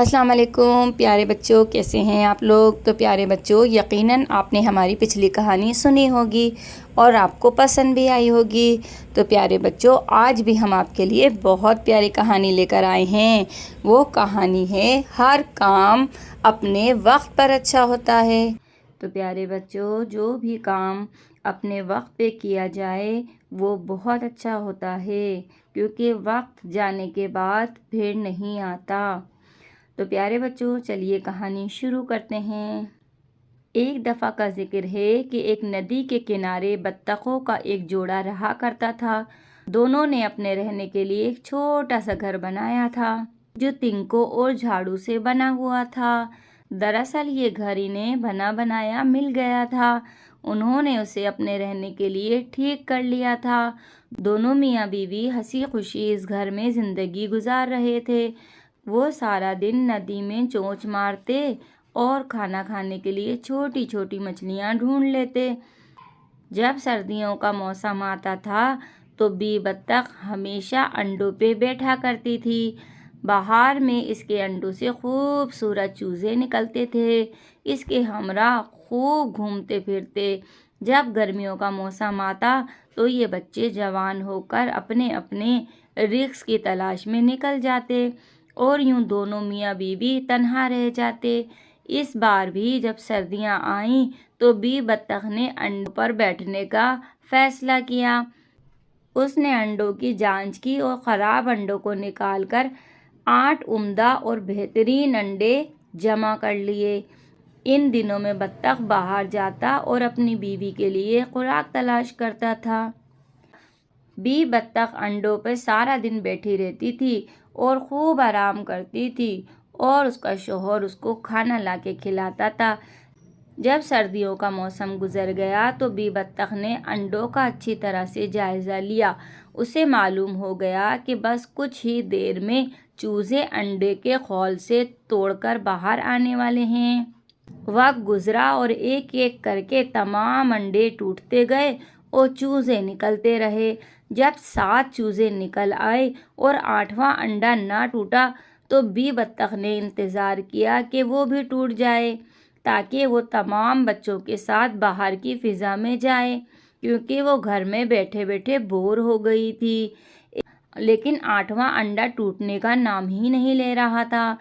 السلام علیکم پیارے بچوں، کیسے ہیں آپ لوگ؟ تو پیارے بچوں، یقیناً آپ نے ہماری پچھلی کہانی سنی ہوگی اور آپ کو پسند بھی آئی ہوگی۔ تو پیارے بچوں، آج بھی ہم آپ کے لیے بہت پیاری کہانی لے کر آئے ہیں۔ وہ کہانی ہے ہر کام اپنے وقت پر اچھا ہوتا ہے۔ تو پیارے بچوں، جو بھی کام اپنے وقت پہ کیا جائے وہ بہت اچھا ہوتا ہے، کیونکہ وقت جانے کے بعد پھر نہیں آتا۔ تو پیارے بچوں، چلیے کہانی شروع کرتے ہیں۔ ایک دفعہ کا ذکر ہے کہ ایک ندی کے کنارے بطخوں کا ایک جوڑا رہا کرتا تھا۔ دونوں نے اپنے رہنے کے لیے ایک چھوٹا سا گھر بنایا تھا، جو تنکوں اور جھاڑو سے بنا ہوا تھا۔ دراصل یہ گھر انہیں بنا بنایا مل گیا تھا، انہوں نے اسے اپنے رہنے کے لیے ٹھیک کر لیا تھا۔ دونوں میاں بیوی ہنسی خوشی اس گھر میں زندگی گزار رہے تھے۔ وہ سارا دن ندی میں چونچ مارتے اور کھانا کھانے کے لیے چھوٹی چھوٹی مچھلیاں ڈھونڈ لیتے۔ جب سردیوں کا موسم آتا تھا تو بی بطخ ہمیشہ انڈوں پہ بیٹھا کرتی تھی۔ بہار میں اس کے انڈوں سے خوبصورت چوزے نکلتے تھے، اس کے ہمراہ خوب گھومتے پھرتے۔ جب گرمیوں کا موسم آتا تو یہ بچے جوان ہو کر اپنے اپنے رزق کی تلاش میں نکل جاتے اور یوں دونوں میاں بیوی تنہا رہ جاتے۔ اس بار بھی جب سردیاں آئیں تو بی بطخ نے انڈوں پر بیٹھنے کا فیصلہ کیا۔ اس نے انڈوں کی جانچ کی اور خراب انڈوں کو نکال کر 8 عمدہ اور بہترین انڈے جمع کر لیے۔ ان دنوں میں بطخ باہر جاتا اور اپنی بیوی کے لیے خوراک تلاش کرتا تھا۔ بی بطخ انڈوں پہ سارا دن بیٹھی رہتی تھی اور خوب آرام کرتی تھی اور اس کا شوہر اس کو کھانا لا کے کھلاتا تھا۔ جب سردیوں کا موسم گزر گیا تو بی بطخ نے انڈوں کا اچھی طرح سے جائزہ لیا۔ اسے معلوم ہو گیا کہ بس کچھ ہی دیر میں چوزے انڈے کے خول سے توڑ کر باہر آنے والے ہیں۔ وقت گزرا اور ایک ایک کر کے تمام انڈے ٹوٹتے گئے اور چوزے نکلتے رہے۔ جب 7 چوزے نکل آئے اور 8واں انڈا نہ ٹوٹا تو بی بطخ نے انتظار کیا کہ وہ بھی ٹوٹ جائے تاکہ وہ تمام بچوں کے ساتھ باہر کی فضا میں جائے، کیونکہ وہ گھر میں بیٹھے بیٹھے بور ہو گئی تھی۔ لیکن 8واں انڈا ٹوٹنے کا نام ہی نہیں لے رہا تھا،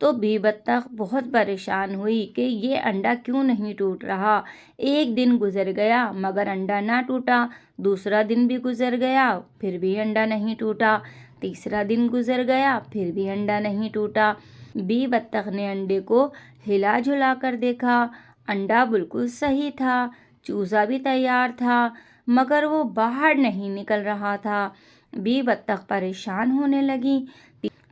تو بی بطخ بہت پریشان ہوئی کہ یہ انڈا کیوں نہیں ٹوٹ رہا۔ ایک دن گزر گیا مگر انڈا نہ ٹوٹا، دوسرا دن بھی گزر گیا پھر بھی انڈا نہیں ٹوٹا، تیسرا دن گزر گیا پھر بھی انڈا نہیں ٹوٹا۔ بی بطخ نے انڈے کو ہلا جلا کر دیکھا، انڈا بالکل صحیح تھا، چوزا بھی تیار تھا، مگر وہ باہر نہیں نکل رہا تھا۔ بی بطخ پریشان ہونے لگی۔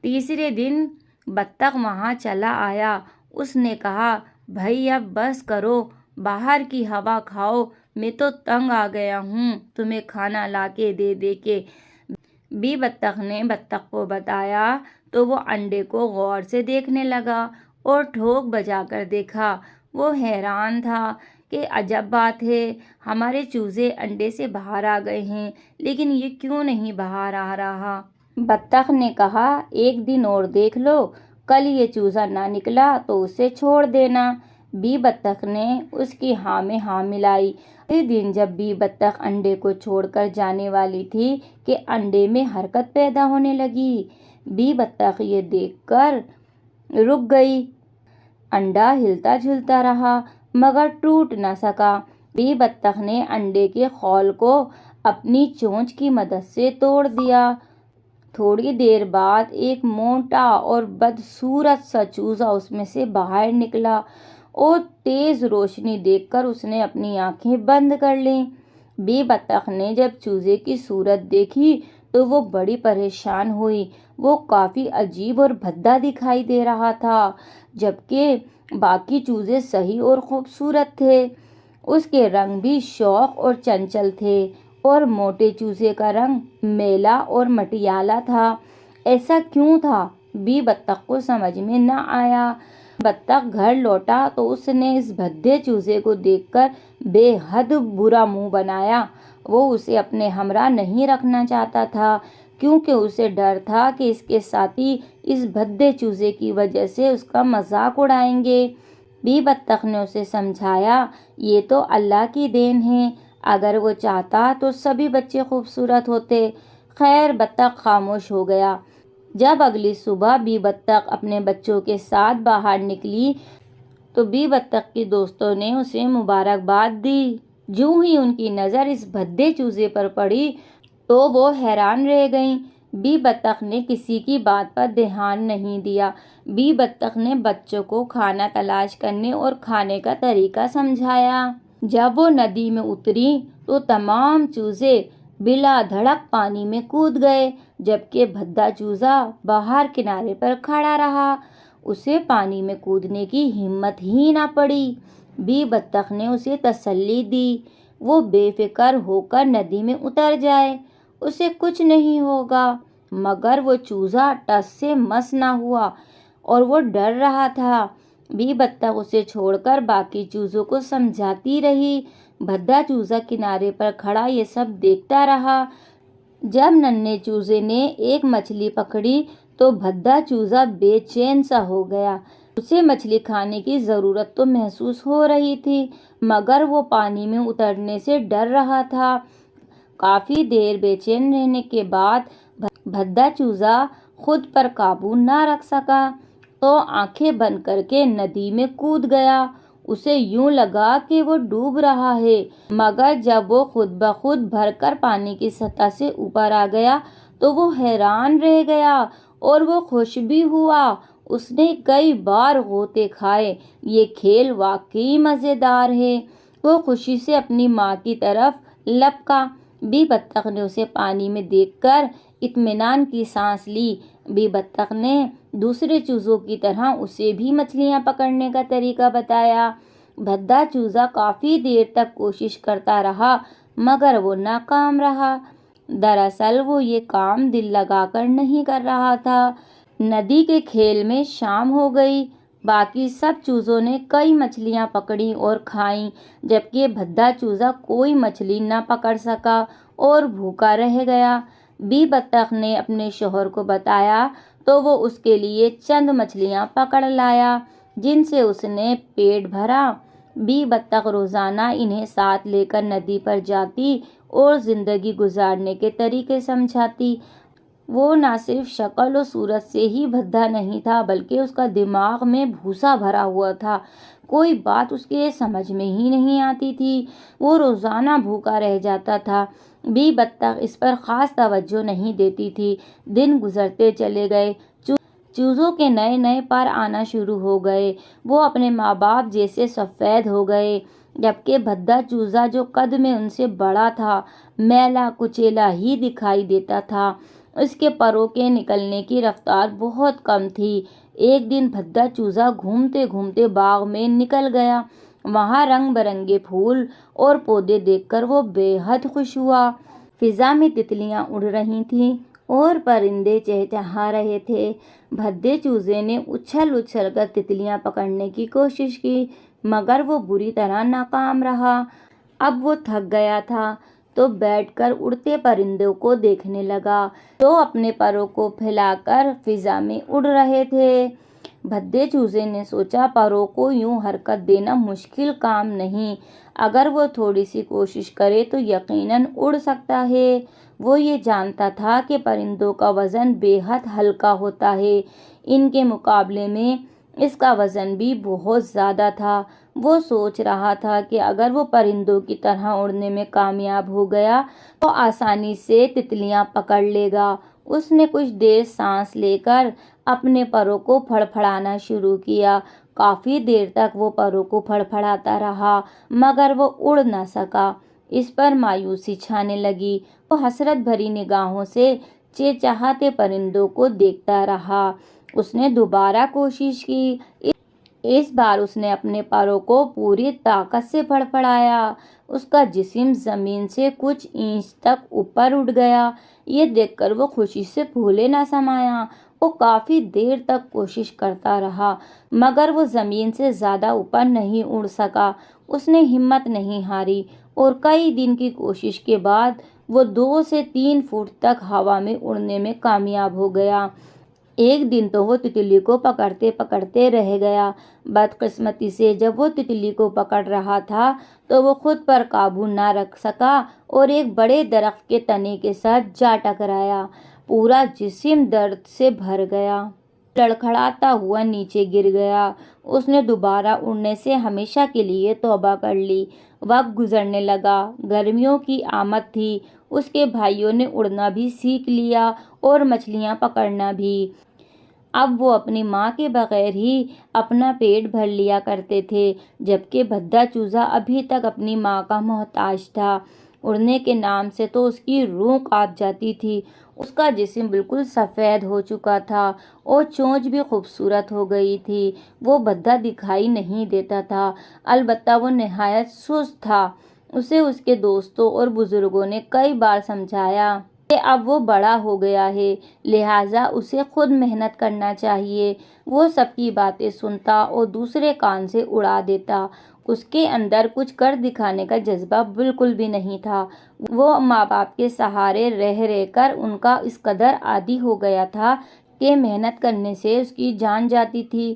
تیسرے دن بطخ وہاں چلا آیا، اس نے کہا، بھائی اب بس کرو، باہر کی ہوا کھاؤ، میں تو تنگ آ گیا ہوں تمہیں کھانا لا کے دے دے کے۔ بی بطخ نے بطخ کو بتایا تو وہ انڈے کو غور سے دیکھنے لگا اور ٹھوک بجا کر دیکھا۔ وہ حیران تھا کہ عجب بات ہے، ہمارے چوزے انڈے سے باہر آ گئے ہیں لیکن یہ کیوں نہیں باہر آ رہا۔ بطخ نے کہا، ایک دن اور دیکھ لو، کل یہ چوزا نہ نکلا تو اسے چھوڑ دینا۔ بی بطخ نے اس کی ہاں میں ہاں ملائی۔ اسی دن جب بی بطخ انڈے کو چھوڑ کر جانے والی تھی کہ انڈے میں حرکت پیدا ہونے لگی۔ بی بطخ یہ دیکھ کر رک گئی۔ انڈا ہلتا جھلتا رہا مگر ٹوٹ نہ سکا۔ بی بطخ نے انڈے کے خول کو اپنی چونچ کی مدد سے توڑ دیا۔ تھوڑی دیر بعد ایک موٹا اور بدصورت سا چوزا اس میں سے باہر نکلا اور تیز روشنی دیکھ کر اس نے اپنی آنکھیں بند کر لیں۔ بی بطخ نے جب چوزے کی صورت دیکھی تو وہ بڑی پریشان ہوئی۔ وہ کافی عجیب اور بھدا دکھائی دے رہا تھا، جبکہ باقی چوزے صحیح اور خوبصورت تھے۔ اس کے رنگ بھی شوخ اور چنچل تھے اور موٹے چوزے کا رنگ میلا اور مٹیالہ تھا۔ ایسا کیوں تھا، بی بطخ کو سمجھ میں نہ آیا۔ بطخ گھر لوٹا تو اس نے اس بھدے چوزے کو دیکھ کر بے حد برا منہ بنایا۔ وہ اسے اپنے ہمراہ نہیں رکھنا چاہتا تھا کیونکہ اسے ڈر تھا کہ اس کے ساتھی اس بھدے چوزے کی وجہ سے اس کا مذاق اڑائیں گے۔ بی بطخ نے اسے سمجھایا، یہ تو اللہ کی دین ہے، اگر وہ چاہتا تو سبھی بچے خوبصورت ہوتے۔ خیر، بطخ خاموش ہو گیا۔ جب اگلی صبح بی بطخ اپنے بچوں کے ساتھ باہر نکلی تو بی بطخ کے دوستوں نے اسے مبارکباد دی۔ جوں ہی ان کی نظر اس بھدے چوزے پر پڑی تو وہ حیران رہ گئیں۔ بی بطخ نے کسی کی بات پر دھیان نہیں دیا۔ بی بطخ نے بچوں کو کھانا تلاش کرنے اور کھانے کا طریقہ سمجھایا۔ جب وہ ندی میں اتری تو تمام چوزے بلا دھڑک پانی میں کود گئے، جبکہ بھدا چوزا باہر کنارے پر کھڑا رہا۔ اسے پانی میں کودنے کی ہمت ہی نہ پڑی۔ بی بطخ نے اسے تسلی دی، وہ بے فکر ہو کر ندی میں اتر جائے، اسے کچھ نہیں ہوگا۔ مگر وہ چوزا ٹس سے مس نہ ہوا اور وہ ڈر رہا تھا۔ بی بطخ اسے چھوڑ کر باقی چوزوں کو سمجھاتی رہی۔ بھدا چوزا کنارے پر کھڑا یہ سب دیکھتا رہا۔ جب ننھے چوزے نے ایک مچھلی پکڑی تو بھدا چوزا بے چین سا ہو گیا۔ اسے مچھلی کھانے کی ضرورت تو محسوس ہو رہی تھی، مگر وہ پانی میں اترنے سے ڈر رہا تھا۔ کافی دیر بے چین رہنے کے بعد بھدا چوزا خود پر قابو نہ رکھ سکا تو آنکھیں بند کر کے ندی میں کود گیا۔ اسے یوں لگا کہ وہ ڈوب رہا ہے، مگر جب وہ خود بخود بھر کر پانی کی سطح سے اوپر آ گیا تو وہ حیران رہ گیا اور وہ خوش بھی ہوا۔ اس نے کئی بار غوطے کھائے۔ یہ کھیل واقعی مزیدار ہے۔ وہ خوشی سے اپنی ماں کی طرف لپکا۔ بی بطخ نے اسے پانی میں دیکھ کر اطمینان کی سانس لی۔ بی بطخ نے دوسرے چوزوں کی طرح اسے بھی مچھلیاں پکڑنے کا طریقہ بتایا۔ بھدا چوزا کافی دیر تک کوشش کرتا رہا، مگر وہ ناکام رہا۔ دراصل وہ یہ کام دل لگا کر نہیں کر رہا تھا۔ ندی کے کھیل میں شام ہو گئی۔ باقی سب چوزوں نے کئی مچھلیاں پکڑیں اور کھائیں، جبکہ بھدا چوزا کوئی مچھلی نہ پکڑ سکا اور بھوکا رہ گیا۔ بی بطخ نے اپنے شوہر کو بتایا تو وہ اس کے لیے چند مچھلیاں پکڑ لایا، جن سے اس نے پیٹ بھرا۔ بی بطخ روزانہ انہیں ساتھ لے کر ندی پر جاتی اور زندگی گزارنے کے طریقے سمجھاتی۔ وہ نہ صرف شکل و صورت سے ہی بھدا نہیں تھا، بلکہ اس کا دماغ میں بھوسا بھرا ہوا تھا۔ کوئی بات اس کے سمجھ میں ہی نہیں آتی تھی۔ وہ روزانہ بھوکا رہ جاتا تھا۔ بی بطخ اس پر خاص توجہ نہیں دیتی تھی۔ دن گزرتے چلے گئے۔ چوزوں کے نئے نئے پر آنا شروع ہو گئے۔ وہ اپنے ماں باپ جیسے سفید ہو گئے، جبکہ بھدا چوزا جو قد میں ان سے بڑا تھا، میلا کچیلا ہی دکھائی دیتا تھا۔ اس کے پروں کے نکلنے کی رفتار بہت کم تھی۔ ایک دن بھدا چوزا گھومتے گھومتے باغ میں نکل گیا۔ وہاں رنگ برنگے پھول اور پودے دیکھ کر وہ بے حد خوش ہوا۔ فضا میں تتلیاں اڑ رہی تھیں اور پرندے چہچہا رہے تھے۔ بھدے چوزے نے اچھل اچھل کر تتلیاں پکڑنے کی کوشش کی، مگر وہ بری طرح ناکام رہا۔ اب وہ تھک گیا تھا تو بیٹھ کر اڑتے پرندوں کو دیکھنے لگا جو اپنے پروں کو پھیلا کر فضا میں اڑ رہے تھے۔ بھدے چوزے نے سوچا، پروں کو یوں حرکت دینا مشکل کام نہیں، اگر وہ تھوڑی سی کوشش کرے تو یقیناً اڑ سکتا ہے۔ وہ یہ جانتا تھا کہ پرندوں کا وزن بے حد ہلکا ہوتا ہے، ان کے مقابلے میں اس کا وزن بھی بہت زیادہ تھا۔ وہ سوچ رہا تھا کہ اگر وہ پرندوں کی طرح اڑنے میں کامیاب ہو گیا تو آسانی سے تتلیاں پکڑ لے گا۔ اس نے کچھ دیر سانس لے کر اپنے پروں کو پھڑپھڑانا شروع کیا۔ کافی دیر تک وہ پروں کو پھڑپھڑاتا رہا، مگر وہ اڑ نہ سکا۔ اس پر مایوسی چھانے لگی۔ وہ حسرت بھری نگاہوں سے چہچہاتے پرندوں کو دیکھتا رہا۔ اس نے دوبارہ کوشش کی۔ اس بار اس نے اپنے پروں کو پوری طاقت سے پھڑپھڑایا۔ اس کا جسم زمین سے کچھ انچ تک اوپر اٹھ گیا۔ یہ دیکھ کر وہ خوشی سے پھولے نہ سمایا۔ وہ کافی دیر تک کوشش کرتا رہا، مگر وہ زمین سے زیادہ اوپر نہیں اڑ سکا۔ اس نے ہمت نہیں ہاری اور کئی دن کی کوشش کے بعد وہ 2 سے 3 فٹ تک ہوا میں اڑنے میں کامیاب ہو گیا۔ ایک دن تو وہ تتلی کو پکڑتے پکڑتے رہ گیا۔ بدقسمتی سے جب وہ تتلی کو پکڑ رہا تھا تو وہ خود پر قابو نہ رکھ سکا اور ایک بڑے درخت کے تنے کے ساتھ جا ٹکرایا۔ پورا جسم درد سے بھر گیا، لڑکھڑاتا ہوا نیچے گر گیا۔ اس نے دوبارہ اڑنے سے ہمیشہ کے لیے توبہ کر لی۔ وقت گزرنے لگا، گرمیوں کی آمد تھی۔ اس کے بھائیوں نے اڑنا بھی سیکھ لیا اور مچھلیاں پکڑنا بھی۔ اب وہ اپنی ماں کے بغیر ہی اپنا پیٹ بھر لیا کرتے تھے، جبکہ بھدا چوزا ابھی تک اپنی ماں کا محتاج تھا۔ اڑنے کے نام سے تو اس کی روح کانپ جاتی تھی۔ اس کا جسم بالکل سفید ہو چکا تھا اور چونچ بھی خوبصورت ہو گئی تھی۔ وہ بھدا دکھائی نہیں دیتا تھا، البتہ وہ نہایت سست تھا۔ اسے اس کے دوستوں اور بزرگوں نے کئی بار سمجھایا کہ اب وہ بڑا ہو گیا ہے، لہٰذا اسے خود محنت کرنا چاہیے۔ وہ سب کی باتیں سنتا اور دوسرے کان سے اڑا دیتا۔ اس کے اندر کچھ کر دکھانے کا جذبہ بالکل بھی نہیں تھا۔ وہ ماں باپ کے سہارے رہ رہ کر ان کا اس قدر عادی ہو گیا تھا کہ محنت کرنے سے اس کی جان جاتی تھی۔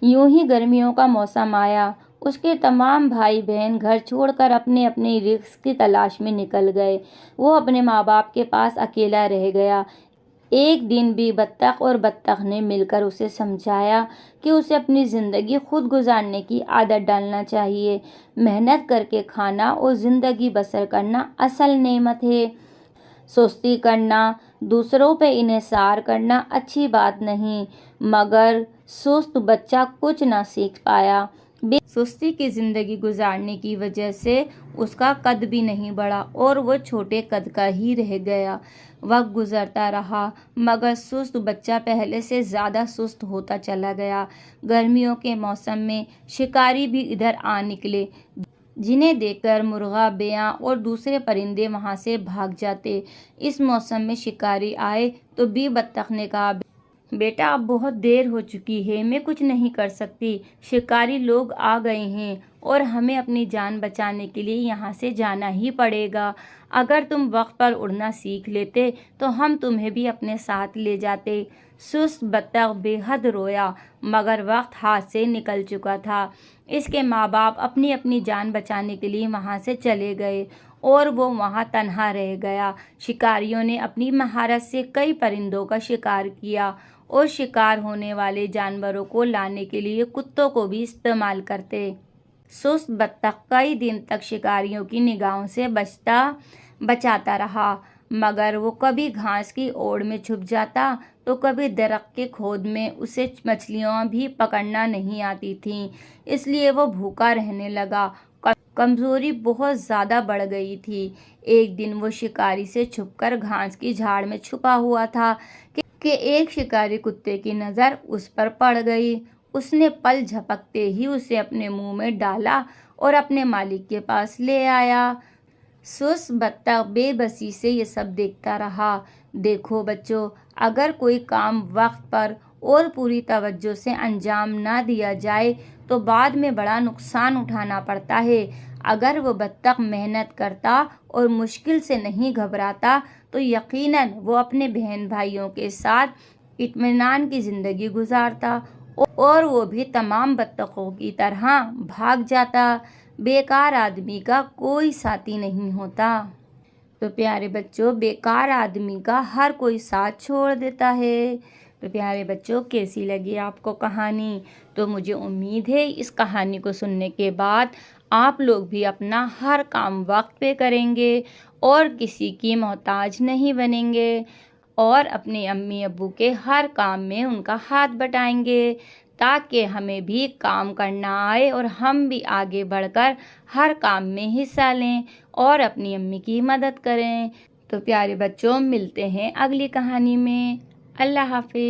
یوں ہی گرمیوں کا موسم آیا۔ اس کے تمام بھائی بہن گھر چھوڑ کر اپنے اپنے رزق کی تلاش میں نکل گئے۔ وہ اپنے ماں باپ کے پاس اکیلا رہ گیا۔ ایک دن بھی بطخ اور بطخ نے مل کر اسے سمجھایا کہ اسے اپنی زندگی خود گزارنے کی عادت ڈالنا چاہیے۔ محنت کر کے کھانا اور زندگی بسر کرنا اصل نعمت ہے۔ سستی کرنا، دوسروں پہ انحصار کرنا اچھی بات نہیں، مگر سست بچہ کچھ نہ سیکھ پایا۔ بے سستی کی زندگی گزارنے کی وجہ سے اس کا قد بھی نہیں بڑھا اور وہ چھوٹے قد کا ہی رہ گیا۔ وقت گزرتا رہا مگر سست بچہ پہلے سے زیادہ سست ہوتا چلا گیا۔ گرمیوں کے موسم میں شکاری بھی ادھر آ نکلے، جنہیں دیکھ کر مرغا، بیاں اور دوسرے پرندے وہاں سے بھاگ جاتے۔ اس موسم میں شکاری آئے تو بی بطخ نے کہا، بیٹا اب بہت دیر ہو چکی ہے، میں کچھ نہیں کر سکتی۔ شکاری لوگ آ گئے ہیں اور ہمیں اپنی جان بچانے کے لیے یہاں سے جانا ہی پڑے گا۔ اگر تم وقت پر اڑنا سیکھ لیتے تو ہم تمہیں بھی اپنے ساتھ لے جاتے۔ سست بطخ بے حد رویا، مگر وقت ہاتھ سے نکل چکا تھا۔ اس کے ماں باپ اپنی اپنی جان بچانے کے لیے وہاں سے چلے گئے اور وہ وہاں تنہا رہ گیا۔ شکاریوں نے اپنی مہارت سے کئی پرندوں کا شکار کیا اور شکار ہونے والے جانوروں کو لانے کے لیے کتوں کو بھی استعمال کرتے۔ سست بطخ کئی دن تک شکاریوں کی نگاہوں سے بچاتا رہا، مگر وہ کبھی گھاس کی اوڑ میں چھپ جاتا تو کبھی درخت کے کھود میں۔ اسے مچھلیاں بھی پکڑنا نہیں آتی تھیں، اس لیے وہ بھوکا رہنے لگا۔ کمزوری بہت زیادہ بڑھ گئی تھی۔ ایک دن وہ شکاری سے چھپ کر گھاس کی جھاڑ میں چھپا ہوا تھا کہ ایک شکاری کتے کی نظر اس پر پڑ گئی۔ اس نے پل جھپکتے ہی اسے اپنے منہ میں ڈالا اور اپنے مالک کے پاس لے آیا۔ سست بطخ بے بسی سے یہ سب دیکھتا رہا۔ دیکھو بچوں، اگر کوئی کام وقت پر اور پوری توجہ سے انجام نہ دیا جائے تو بعد میں بڑا نقصان اٹھانا پڑتا ہے۔ اگر وہ بطخ محنت کرتا اور مشکل سے نہیں گھبراتا تو یقیناً وہ اپنے بہن بھائیوں کے ساتھ اطمینان کی زندگی گزارتا اور وہ بھی تمام بطخوں کی طرح بھاگ جاتا۔ بیکار آدمی کا کوئی ساتھی نہیں ہوتا۔ تو پیارے بچوں، بیکار آدمی کا ہر کوئی ساتھ چھوڑ دیتا ہے۔ تو پیارے بچوں، کیسی لگی آپ کو کہانی؟ تو مجھے امید ہے اس کہانی کو سننے کے بعد آپ لوگ بھی اپنا ہر کام وقت پہ کریں گے اور کسی کی محتاج نہیں بنیں گے اور اپنے امی ابو کے ہر کام میں ان کا ہاتھ بٹائیں گے، تاکہ ہمیں بھی کام کرنا آئے اور ہم بھی آگے بڑھ کر ہر کام میں حصہ لیں اور اپنی امی کی مدد کریں۔ تو پیارے بچوں، ملتے ہیں اگلی کہانی میں۔ اللہ حافظ۔